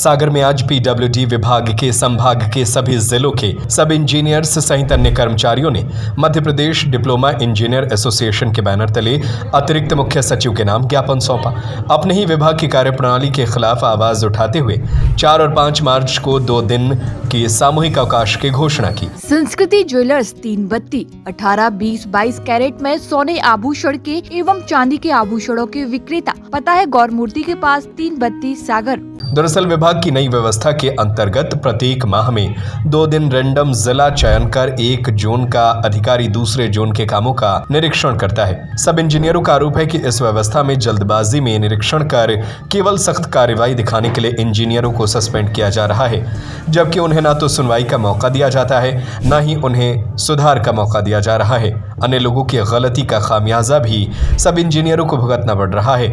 सागर में आज पीडब्ल्यूडी विभाग के संभाग के सभी जिलों के सब इंजीनियर्स सहित अन्य कर्मचारियों ने Madhya Pradesh diploma engineer association के बैनर तले अतिरिक्त मुख्य सचिव के नाम ज्ञापन सौंपा। अपने ही विभाग की कार्यप्रणाली के खिलाफ आवाज उठाते हुए 4 और 5 मार्च को 2 दिन की सामूहिक अवकाश की घोषणा की। संस्कृति ज्वेलर्स 3 बत्ती 18, 20, 22 कैरेट में सोने आभूषण के एवं चांदी के आभूषणों के विक्रेता। पता है गौर मूर्ति के पास 3 बत्ती सागर। दरअसल विभाग की नई व्यवस्था के अंतर्गत प्रत्येक माह में 2 दिन रैंडम जिला चयन कर एक जोन का अधिकारी दूसरे जोन के कामों का निरीक्षण करता है। सब इंजीनियरों का आरोप है कि इस व्यवस्था में जल्दबाजी में निरीक्षण कर केवल सख्त कार्रवाई दिखाने के लिए इंजीनियरों को सस्पेंड किया जा रहा है, जबकि उन्हें न तो सुनवाई का मौका दिया जाता है, न ही उन्हें सुधार का मौका दिया जा रहा है। अन्य लोगों की गलती का खामियाजा भी सब इंजीनियरों को भुगतना पड़ रहा है,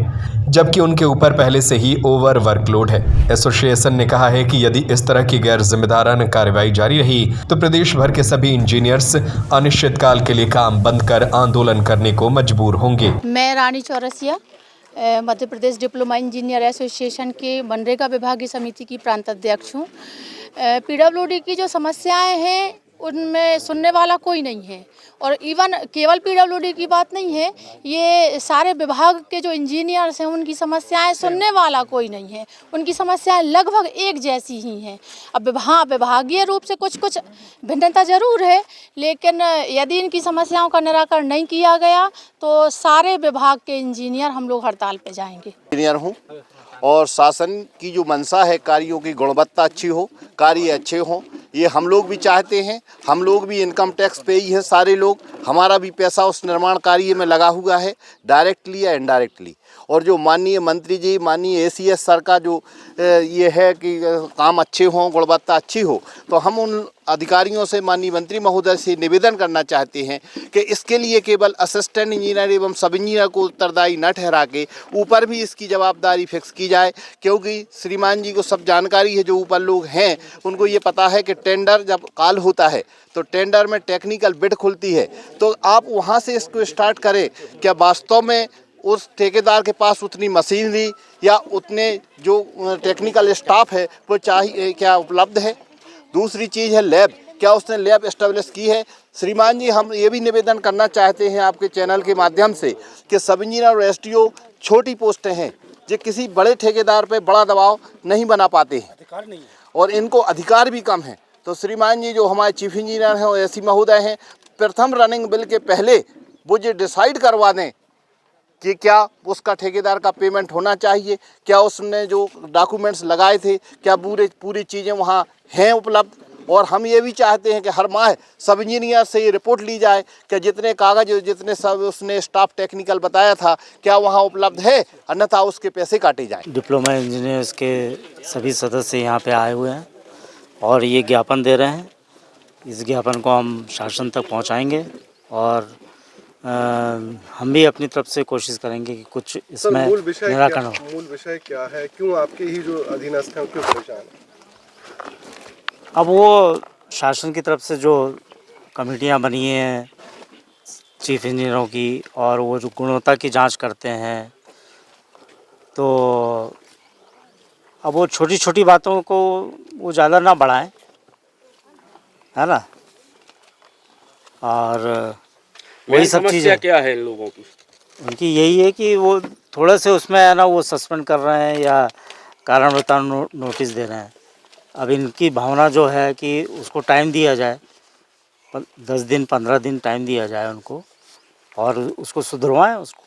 जबकि उनके ऊपर पहले से ही ओवर वर्कलोड है। एसोसिएशन ने कहा है कि यदि इस तरह की गैर जिम्मेदाराना कार्रवाई जारी रही तो प्रदेश भर के सभी इंजीनियर्स अनिश्चितकाल के लिए काम बंद कर आंदोलन करने को मजबूर होंगे। मैं रानी Chaurasia Madhya Pradesh diploma engineer association के मनरेगा विभागीय समिति की प्रांत अध्यक्ष हूँ। पीडब्ल्यूडी की जो समस्याएं हैं उनमें सुनने वाला कोई नहीं है, और इवन केवल पीडब्ल्यूडी की बात नहीं है, ये सारे विभाग के जो इंजीनियर्स हैं उनकी समस्याएं सुनने वाला कोई नहीं है। उनकी समस्याएं लगभग एक जैसी ही हैं। अब हाँ, विभागीय रूप से कुछ कुछ भिन्नता जरूर है, लेकिन यदि इनकी समस्याओं का निराकरण नहीं किया गया तो सारे विभाग के इंजीनियर हम लोग हड़ताल पे जाएंगे। इंजीनियर हूँ और शासन की जो मंशा है कार्यों की गुणवत्ता अच्छी हो, कार्य अच्छे हों, ये हम लोग भी चाहते हैं। हम लोग भी इनकम टैक्स पे ही हैं सारे लोग, हमारा भी पैसा उस निर्माण कार्य में लगा हुआ है, डायरेक्टली या इनडायरेक्टली। और जो माननीय मंत्री जी, माननीय एसीएस सर का जो ये है कि काम अच्छे हों, गुणवत्ता अच्छी हो, तो हम उन अधिकारियों से, माननीय मंत्री महोदय से निवेदन करना चाहते हैं कि इसके लिए केवल असिस्टेंट इंजीनियर एवं सब इंजीनियर को उत्तरदायी न ठहरा के ऊपर भी इसकी जवाबदारी फिक्स की जाए, क्योंकि श्रीमान जी को सब जानकारी है, जो ऊपर लोग हैं उनको ये पता है कि टेंडर जब कॉल होता है तो टेंडर में टेक्निकल बिड खुलती है, तो आप वहाँ से इसको स्टार्ट करें। क्या वास्तव में उस ठेकेदार के पास उतनी मशीनरी या उतने जो टेक्निकल स्टाफ है वो चाहिए, क्या उपलब्ध है? दूसरी चीज़ है लैब, क्या उसने लैब एस्टेब्लिश की है? श्रीमान जी, हम ये भी निवेदन करना चाहते हैं आपके चैनल के माध्यम से कि सब इंजीनियर और एसटीओ छोटी पोस्टें हैं, जो किसी बड़े ठेकेदार पे बड़ा दबाव नहीं बना पाते हैं, अधिकार नहीं है, और इनको अधिकार भी कम है। तो श्रीमान जी जो हमारे चीफ इंजीनियर हैं और एसी महोदय हैं, प्रथम रनिंग बिल के पहले वो जो डिसाइड करवा दें कि क्या उसका ठेकेदार का पेमेंट होना चाहिए, क्या उसने जो डॉक्यूमेंट्स लगाए थे क्या पूरी चीज़ें वहाँ हैं उपलब्ध। और हम ये भी चाहते हैं कि हर माह सब इंजीनियर से ये रिपोर्ट ली जाए कि जितने कागज, जितने सब उसने स्टाफ टेक्निकल बताया था क्या वहाँ उपलब्ध है, अन्यथा उसके पैसे काटे जाएं। डिप्लोमा इंजीनियर्स के सभी सदस्य यहाँ पे आए हुए हैं और ये ज्ञापन दे रहे हैं। इस ज्ञापन को हम शासन तक पहुँचाएँगे और हम भी अपनी तरफ से कोशिश करेंगे कि कुछ इसमें निराकरण हो। मूल विषय क्या है, क्यों आपके ही जो अधीनस्थ हैं क्यों परेशान है? अब वो शासन की तरफ से जो कमेटियां बनी हैं चीफ इंजीनियरों की, और वो जो गुणवत्ता की जांच करते हैं, तो अब वो छोटी छोटी बातों को वो ज़्यादा ना बढ़ाएं, है ना। और वही सब चीज़ें क्या है लोगों की, उनकी यही है कि वो थोड़ा से उसमें है ना वो सस्पेंड कर रहे हैं या कारण बताओ नोटिस दे रहे हैं। अब इनकी भावना जो है कि उसको टाइम दिया जाए, 10 दिन 15 दिन टाइम दिया जाए उनको और उसको सुधरवाएं उसको।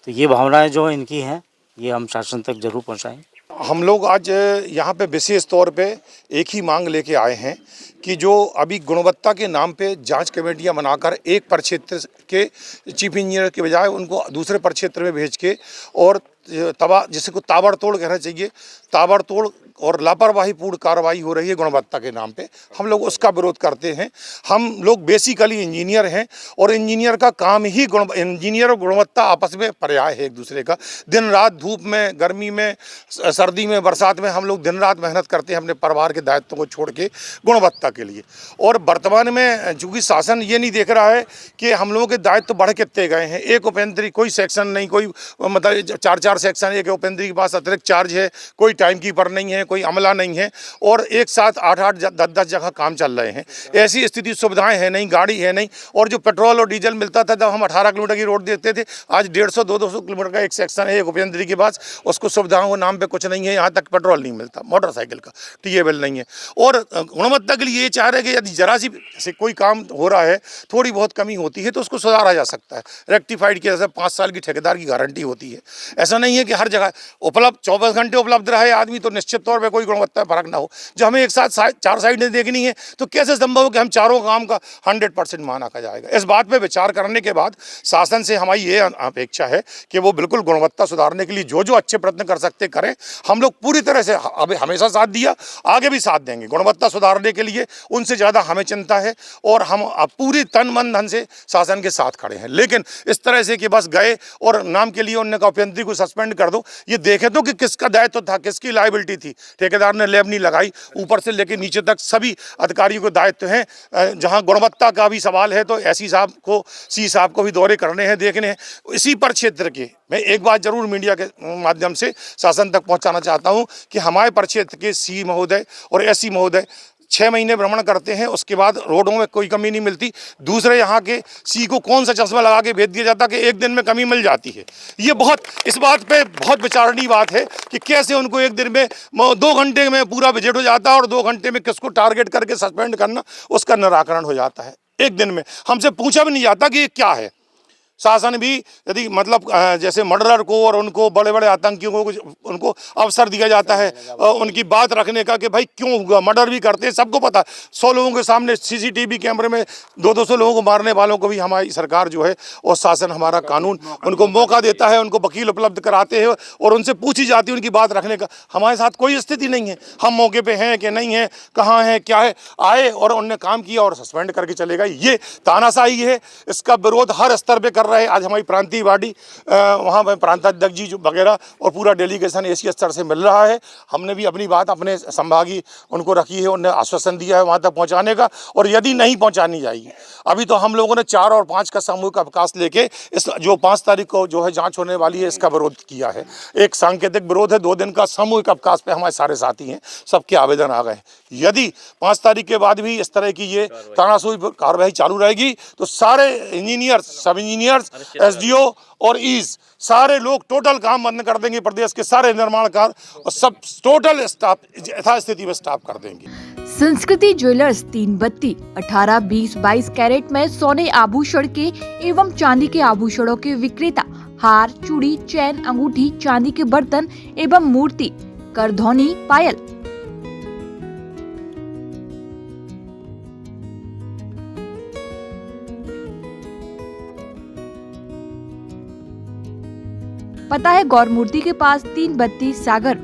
तो ये भावनाएं जो इनकी हैं ये हम शासन तक जरूर पहुंचाएंगे। हम लोग आज यहाँ पे विशेष तौर पे एक ही मांग लेके आए हैं कि जो अभी गुणवत्ता के नाम पे जांच कमेटियाँ बनाकर एक प्रक्षेत्र के चीफ इंजीनियर के बजाय उनको दूसरे प्रक्षेत्र में भेज के और जिसे को ताबड़तोड़ कहना चाहिए, ताबड़तोड़ और लापरवाहीपूर्ण कार्रवाई हो रही है गुणवत्ता के नाम पे, हम लोग उसका विरोध करते हैं। हम लोग बेसिकली इंजीनियर हैं और इंजीनियर का काम ही इंजीनियर और गुणवत्ता आपस में पर्याय है एक दूसरे का। दिन रात धूप में, गर्मी में, सर्दी में, बरसात में हम लोग दिन रात मेहनत करते हैं अपने परिवार के दायित्व को छोड़ के गुणवत्ता के लिए। और वर्तमान में चूँकि शासन ये नहीं देख रहा है कि हम लोगों के दायित्व बढ़ कितने गए हैं। एक उपेंद्री कोई सेक्शन नहीं, कोई मतलब 4-4 सेक्शन, एक उपेंद्री के पास अतिरिक्त चार्ज है, कोई टाइम कीपर नहीं है, कोई अमला नहीं है और एक साथ 8-8 10-10 जगह काम चल रहे हैं। ऐसी स्थिति, सुविधाएं है नहीं, गाड़ी है नहीं। और जो पेट्रोल और डीजल मिलता था जब हम 18 किलोमीटर की रोड देते थे, आज 150-200 किलोमीटर का एक सेक्शन है एक उपेंद्री के पास, उसको सुविधाओं के नाम पे कुछ नहीं है। यहाँ तक पेट्रोल नहीं मिलता, मोटरसाइकिल का टीएबल नहीं है। और गुणवत्ता के लिए ये चाह रहे कि यदि जरा सी से कोई काम हो रहा है, थोड़ी बहुत कमी होती है तो उसको सुधारा जा सकता है, रेक्टिफाइड किया। जैसे 5 साल की ठेकेदार की गारंटी होती है। ऐसा नहीं है कि हर जगह उपलब्ध 24 घंटे उपलब्ध रहे आदमी तो निश्चित तौर पे कोई गुणवत्ता फर्क ना हो। जब हमें एक साथ 4 साइडें देखनी है तो कैसे संभव हो कि हम चारों काम का 100% माना जाएगा। इस बात पे विचार करने के बाद शासन से हमारी ये अपेक्षा है कि वो बिल्कुल गुणवत्ता सुधारने के लिए जो जो अच्छे प्रयत्न कर सकते करें। हम लोग पूरी तरह से अभी हमेशा साथ दिया, आगे भी साथ देंगे। गुणवत्ता सुधारने के लिए उनसे ज़्यादा हमें चिंता है और हम पूरी तन मन धन से शासन के साथ खड़े हैं। लेकिन इस तरह से कि बस गए और नाम के लिए उन्होंने कहा उपेंद्री को सस्पेंड कर दो, ये देखे तो कि किसका दायित्व था, किसकी लायबिलिटी थी। ठेकेदार ने लैब नहीं लगाई, ऊपर से लेकर नीचे तक सभी अधिकारियों को दायित्व हैं। जहां गुणवत्ता का भी सवाल है तो एससी साहब को, सी साहब को भी दौरे करने हैं, देखने हैं। इसी पर क्षेत्र के मैं एक बात जरूर मीडिया के माध्यम से शासन तक पहुंचाना चाहता हूं कि हमारे परिक्षेत्र के सी महोदय और एससी महोदय 6 महीने भ्रमण करते हैं, उसके बाद रोडों में कोई कमी नहीं मिलती। दूसरे यहाँ के सी को कौन सा चश्मा लगा के भेज दिया जाता कि एक दिन में कमी मिल जाती है। ये बहुत, इस बात पे बहुत विचारणीय बात है कि कैसे उनको एक दिन में 2 घंटे में पूरा विजिट हो जाता है और 2 घंटे में किसको टारगेट करके सस्पेंड करना, उसका निराकरण हो जाता है एक दिन में। हमसे पूछा भी नहीं जाता कि ये क्या है। शासन भी यदि मतलब जैसे मर्डरर को और उनको बड़े बड़े आतंकियों को उनको अवसर दिया जाता है उनकी बात रखने का कि भाई क्यों हुआ, मर्डर भी करते हैं, सबको पता। 100 लोगों के सामने सीसीटीवी कैमरे में 200 लोगों को मारने वालों को भी हमारी सरकार जो है और शासन, हमारा कानून उनको मौका देता है, उनको वकील उपलब्ध कराते हैं और उनसे पूछी जाती है उनकी बात रखने का। हमारे साथ कोई स्थिति नहीं है, हम मौके पर हैं कि नहीं है, कहाँ हैं, क्या है। आए और उनने काम किया और सस्पेंड करके चले गए। ये तानाशाही है, इसका विरोध हर स्तर पर कर रहे हैं। आज हमारी प्रांतीय बॉडी वहाँ पर प्रांताध्यक्ष जी जो वगैरह और पूरा डेलीगेशन एशिया स्तर से मिल रहा है। हमने भी अपनी बात अपने संभागीय उनको रखी है, उन्होंने आश्वासन दिया है वहाँ तक पहुँचाने का। और यदि नहीं पहुँचानी जाएगी, अभी तो हम लोगों ने 4 और 5 का सामूहिक अवकाश लेके इस जो 5 तारीख को जो है जांच होने वाली है इसका विरोध किया है। एक सांकेतिक विरोध है, 2 दिन का सामूहिक अवकाश पे हमारे सारे साथी हैं, सबके आवेदन आ गए। यदि 5 तारीख के बाद भी इस तरह की ये तानाशाही कार्रवाई चालू रहेगी तो सारे इंजीनियर्स, सब इंजीनियर्स, एसडीओ और ईज सारे लोग टोटल काम बंद कर देंगे। प्रदेश के सारे निर्माण कार्य और सब टोटल स्टाफ यथास्थिति में स्टाफ कर देंगे। संस्कृति ज्वेलर्स 3 बत्ती 18, 20, 22 कैरेट में सोने आभूषण के एवं चांदी के आभूषणों के विक्रेता, हार, चूड़ी, चैन, अंगूठी, चांदी के बर्तन एवं मूर्ति, करधौनी, पायल। पता है गौर मूर्ति के पास 3 बत्ती सागर